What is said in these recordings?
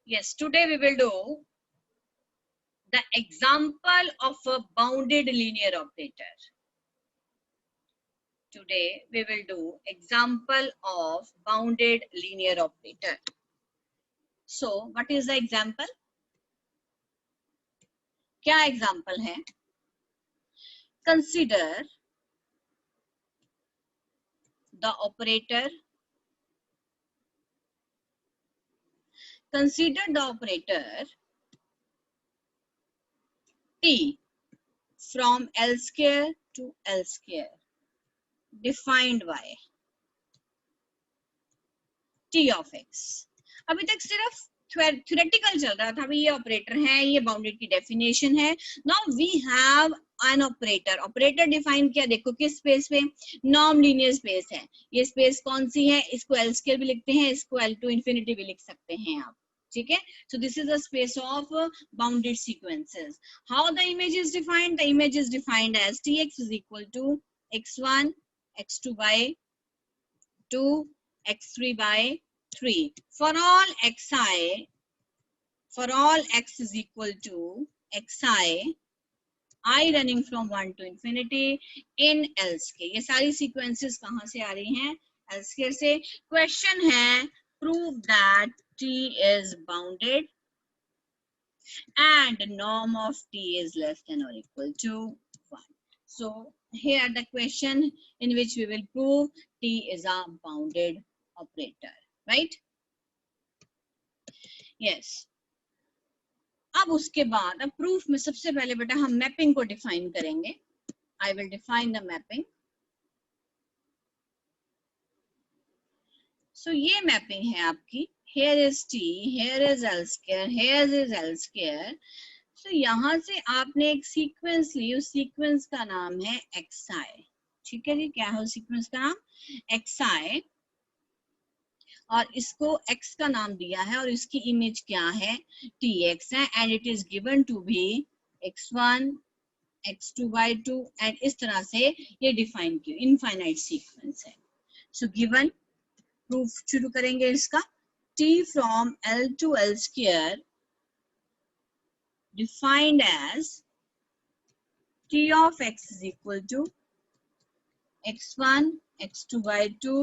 Yes, today we will do the example of a bounded linear operator. Today we will do example of bounded linear operator. So, what is the example? क्या example है? Consider the operator. Consider the operator t from L square to L square defined by t of x. अभी तक सिर्फ theoretical चल रहा था, अभी ये ऑपरेटर है, ये बाउंडेड की डेफिनेशन है. Now we have an operator. Operator define किया, देखो किस स्पेस पे, नॉर्म लीनियर स्पेस है. ये स्पेस कौन सी है? इसको एल स्क्वायर भी लिखते हैं, इसको एल टू इंफिनिटी भी लिख सकते हैं आप. ठीक है, so this is the space of bounded sequences. How the image is defined? The image is defined as tx is equal to x1 x2 by 2 x3 by 3 for all xi, for all x is equal to xi, I running from 1 to infinity in L square. ये सारी sequences कहाँ से आ रही हैं? L square से. Question है, prove that t is bounded and norm of t is less than or equal to 1. So here the question in which we will prove t is a bounded operator, right? Yes. अब उसके बाद, अब proof में सबसे पहले बेटा हम mapping को डिफाइन करेंगे. I will define the mapping. So ये मैपिंग है आपकी. here is t, here is L square, here is L square. सो यहाँ से आपने एक सीक्वेंस ली, उस सीक्वेंस का नाम है xi. ठीक है जी, क्या है उस सीक्वेंस का नाम? xi. और इसको x का नाम दिया है और इसकी इमेज क्या है? tx है. And it is given to be x1 x2 by 2 and इस तरह से ये डिफाइन किया, इनफाइनाइट सीक्वेंस है. सो गिवन, प्रूफ शुरू करेंगे इसका. t from L to L square defined as t of x is equal to x1 x2 by 2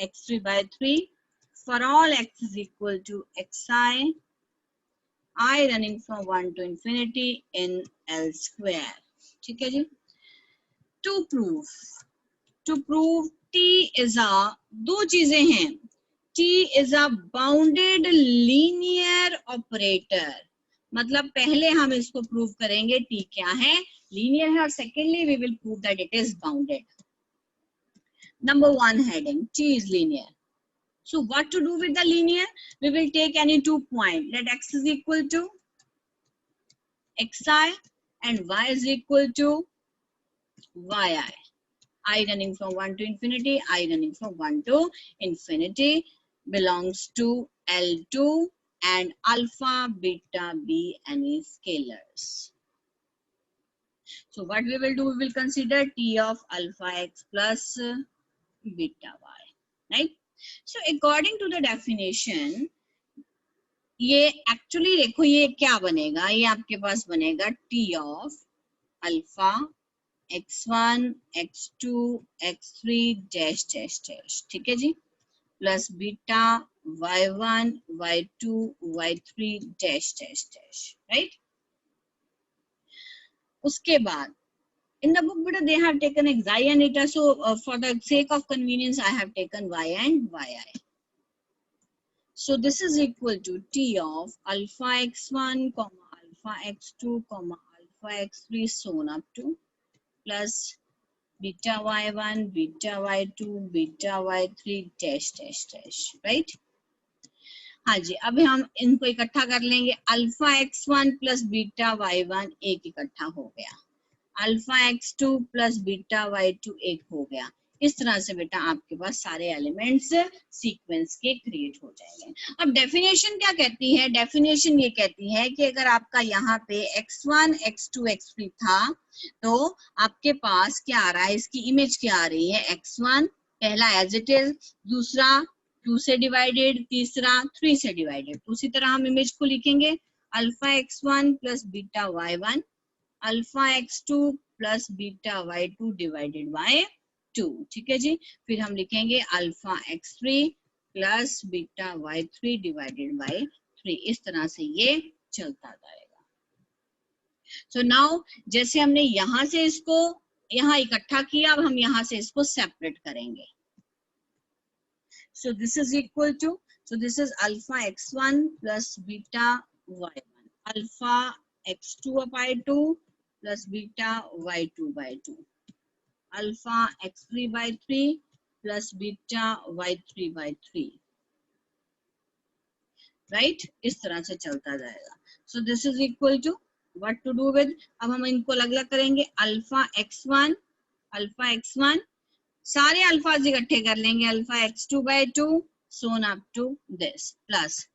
x3 by 3 for all x is equal to xi, I running from 1 to infinity in L square. ठीक है जी. To prove t is a, दो चीजें हैं. t is a bounded linear operator. मतलब पहले हम इसको prove करेंगे t क्या है, लीनियर है, और secondly we will prove that it is bounded. Number one heading, t is linear. So what to do with the linear? We will take any 2 points. Let x is equal to xi and y is equal to yi. I running from 1 to infinity, I running from 1 to infinity belongs to L2 and alpha, beta, b any scalars. So what we will do, we will consider t of alpha x plus beta y, right? So according to the definition, ये actually देखो ये क्या बनेगा, ये आपके पास बनेगा t of alpha x1 x2 x3 dash dash dash. ठीक है जी, plus beta y1 y2 y3 dash dash dash, right. उसके बाद in the book beta they have taken xi and eta, so for the sake of convenience I have taken y and yi. So this is equal to t of alpha x1 comma alpha x2 comma alpha x3 so on up to plus beta y1 beta y2 beta y3 dash dash dash, right? हाँ जी, अभी हम इनको इकट्ठा कर लेंगे. Alpha x1 plus beta y1 एक इकट्ठा हो गया, alpha x2 plus beta y2 एक हो गया. इस तरह से बेटा आपके पास सारे एलिमेंट्स सीक्वेंस के क्रिएट हो जाएंगे. अब डेफिनेशन क्या कहती है? डेफिनेशन ये कहती है कि अगर आपका यहाँ पे x1 x2 x3 था तो आपके पास क्या आ रहा है, इसकी इमेज क्या आ रही है? x1 पहला एज इट इज, दूसरा 2 से डिवाइडेड, तीसरा 3 से डिवाइडेड। उसी तरह हम इमेज को लिखेंगे alpha x1 plus beta y1 alpha x2 plus beta y2 divided by 2। ठीक है जी। फिर हम लिखेंगे alpha x3 plus beta y3 divided by 3। इस तरह से ये चलता जाएगा। सो नाउ जैसे हमने यहां से इसको यहाँ इकट्ठा किया, अब हम यहाँ से इसको सेपरेट करेंगे। So this is equal to, so this is alpha x1 plus beta y1 alpha x2 by 2 plus beta y2 by 2 alpha x3 by 3 plus beta y3 by 3, right? इस तरह से चलता जाएगा। So this is equal to what to do with, अब हम इनको अलग अलग करेंगे। अल्फा x1 सारे अल्फाज इकट्ठे कर लेंगे, alpha x2 by 2 so on up to this plus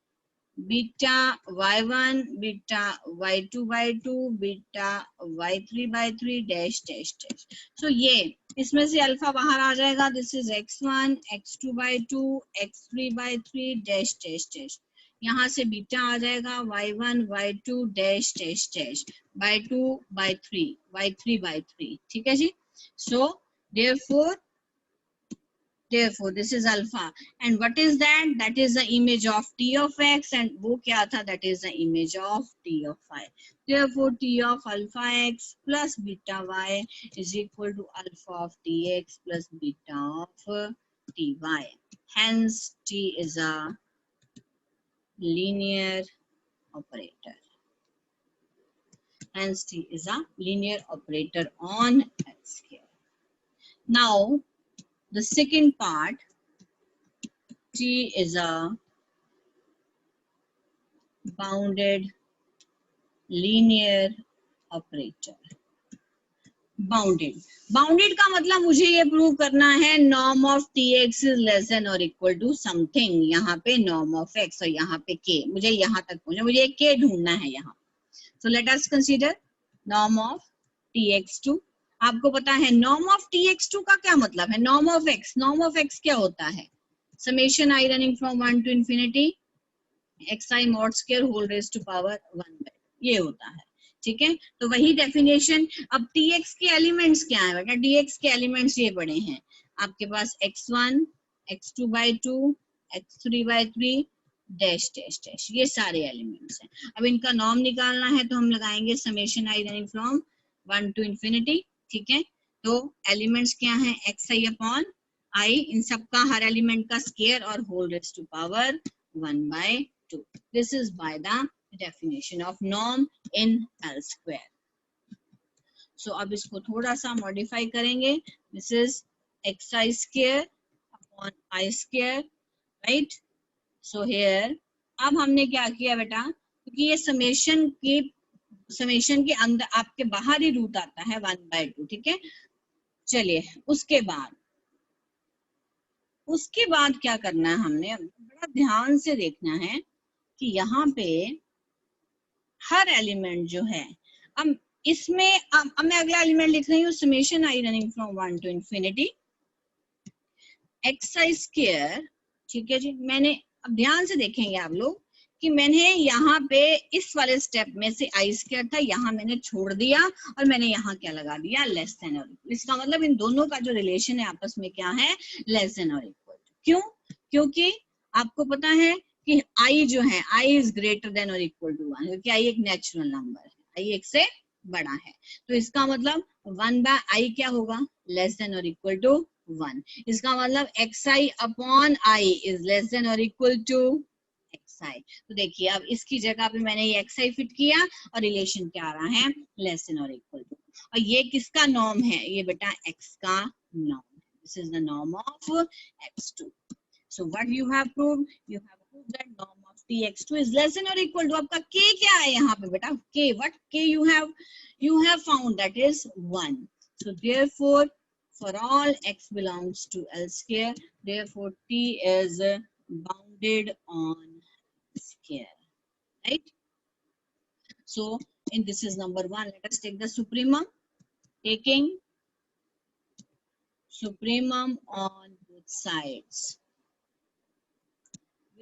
beta y1 beta y2 by 2 beta y3 by 3 dash dash dash. So ये इसमें से अल्फा बाहर आ जाएगा, this is x1 x2 by 2 x3 by 3 dash dash dash. यहाँ से beta आ जाएगा y1 y2 dash dash dash by 2 by 3 y3 by 3। ठीक है जी। सो therefore this is alpha, and what is that? That is the image of t of x, and वो क्या था? That is the image of t of y. Therefore t of alpha x plus beta y is equal to alpha of tx plus beta of ty. Hence t is a linear operator. Hence t is a linear operator on L square. Now the second part, t is a bounded linear operator. Bounded का मतलब मुझे ये prove करना है norm of t x is less than और equal to something. यहाँ पे norm of x और यहाँ पे के, मुझे यहाँ तक पहुंचना, मुझे के ढूंढना है यहाँ। So let us consider norm of t x two. आपको पता है norm of t x two का क्या मतलब है? नॉर्म ऑफ एक्स क्या होता है? Summation i running from 1 to infinity xi mod square whole raised to power 1/2, ये होता है। ठीक है, तो वही डेफिनेशन। अब tx के एलिमेंट्स क्या है बेटा? tx के एलिमेंट्स ये पड़े हैं आपके पास x1 x2 by 2 x3 by 3 dash dash dash, ये सारे एलिमेंट्स हैं। अब इनका नॉर्म निकालना है तो हम लगाएंगे summation i running from 1 to infinity. ठीक है, तो एलिमेंट्स क्या है? xi अपॉन i, इन सबका हर एलिमेंट का स्क्वायर और whole raised to power 1/2. This is by the definition of norm in L square. So अब इसको थोड़ा सा मॉडिफाई करेंगे। This is xi square upon I square, right? So here अब हमने क्या किया बेटा, क्योंकि ये समेशन के अंदर आपके बाहर ही रूट आता है 1/2। ठीक है, चलिए उसके बाद क्या करना है? हमने बड़ा ध्यान से देखना है कि यहाँ पे हर एलिमेंट जो है, अब इसमें अब मैं अगला एलिमेंट लिख रही हूँ summation i running from 1 to infinity xi square. ठीक है जी, मैंने अब ध्यान से देखेंगे आप लोग कि मैंने यहाँ पे इस वाले स्टेप में से आई स्क्वायर था, यहाँ मैंने छोड़ दिया और मैंने यहाँ क्या लगा दिया? लेस देन और इक्वल। इसका मतलब इन दोनों का जो रिलेशन है आपस में क्या है? लेस देन और इक्वल। क्यों? क्योंकि आपको पता है कि i जो है, i इज ग्रेटर देन और इक्वल टू 1, क्योंकि i एक नेचुरल नंबर है, i एक से बड़ा है। तो इसका मतलब 1/i क्या होगा? लेस देन और इक्वल टू 1। इसका मतलब xi upon i is less than और इक्वल टू xi। तो देखिए अब इसकी जगह पे मैंने ये xi फिट किया और रिलेशन क्या आ रहा है? लेस देन और इक्वल टू। और ये किसका नॉर्म है? ये बेटा x का नॉर्म है। This is the norm of x2. So what you have proved? You have proved that norm of tx2 is less than or equal to, आपका k क्या है यहाँ पे बेटा? k, what k you have found? That is 1. So therefore for all x belongs to L square, therefore t is bounded on square, right? So in this is number 1. Let us take the supremum. Taking supremum on both sides.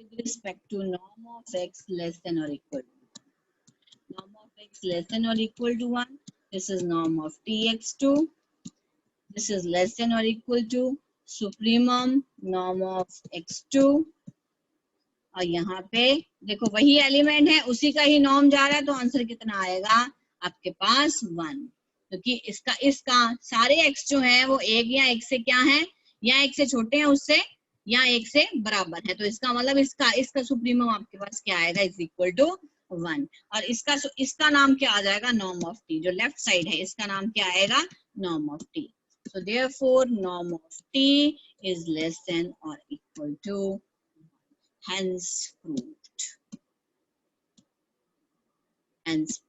with respect to norm of x less than or equal to norm of x less than or equal to 1. This is norm of tx2. This is less than or equal to supremum norm of x2. और यहाँ पे देखो वही element है, उसी का ही norm जा रहा है, तो आंसर कितना आएगा आपके पास 1, क्योंकि इसका सारे x जो है वो एक या एक से क्या है, या एक से छोटे हैं उससे, या एक से बराबर है, तो इसका मतलब इसका सुप्रीमम आपके पास क्या आएगा, इज इक्वल टू 1। और इसका नाम क्या आ जाएगा, नॉर्म ऑफ टी। जो लेफ्ट साइड है इसका नाम क्या आएगा, norm of T. So therefore norm of t is less than or equal to 1. Hence proved. Hence